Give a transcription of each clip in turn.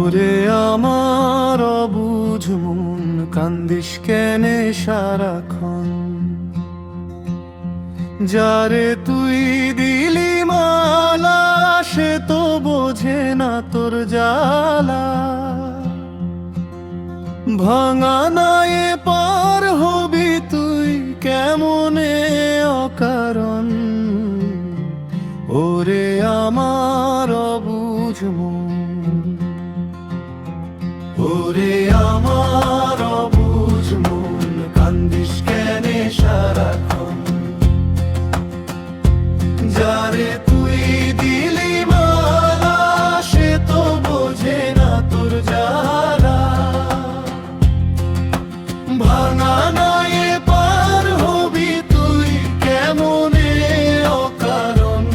ওরে আমার অবুঝ মন, কান্দিস কেনে সারাক্ষণ? যারে তুই দিলি মালা, সে তো বোঝে না তোর জ্বালা। ভাঙা নায়ে পার হবি তুই কেমনে অকারণ? ওরে আমার অবুঝ মন, ওরে আমার অবুঝ মন, কান্দিস কেনে সারাক্ষণ? যারে তুই দিলি মালা, সে তো বোঝে না তোর জ্বালা। ভাঙা নায়ে পার হবি তুই কেমনে অকারণ?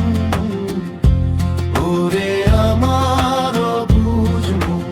ওরে আমার অবুঝ মন।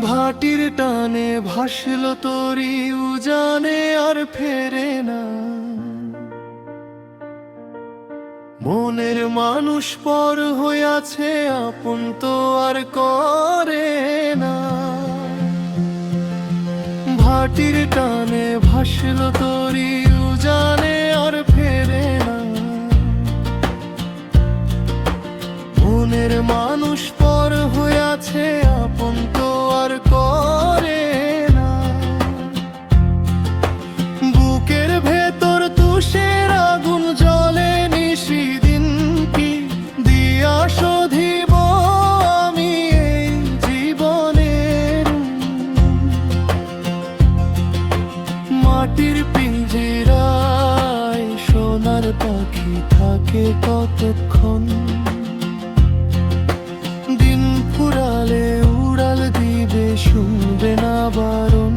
ভাটির টানে ভাসল তোরি উজানে আর ফেরে না। মনের মানুষ পর হইয়াছে, আপন তো আর করে না। ভাটির টানে ভাসল তোরি উজানে আর ফেরে না। মনের মানুষ পর হইয়াছে, আপন তো আর করে না। বুকের ভেতর তুষের আগুন জ্বলে নিশিদিন, কি দিয়া শোধিব আমি এই জীবনের? মাটির পিঞ্জিরায় সোনার পাখি থাকে কতক্ষণ? দিন ফুরালে উড়াল দিবে, শুনবে না বারণ।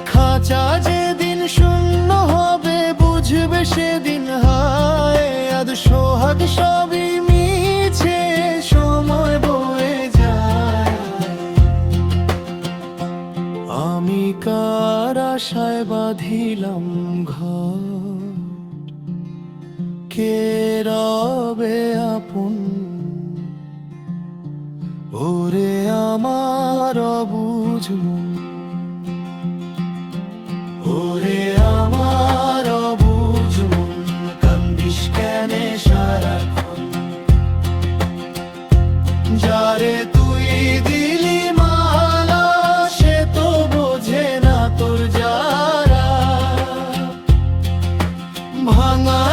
খাঁচা যেদিন শূন্য হবে, বুঝবে সেদিন হায় আদ সোহাগ সবই মিছে, সময় বয়ে যায়। আমি কার আশায় বাঁধিলাম ঘর, কে রবে আপন? ওরে আমার অবুঝ মন, ওরে আমার অবুঝ মন, কান্দিস কেনে সারাক্ষণ? যারে তুই দিলি মালা, সে তো বোঝে না তোর জ্বালা। ভাঙা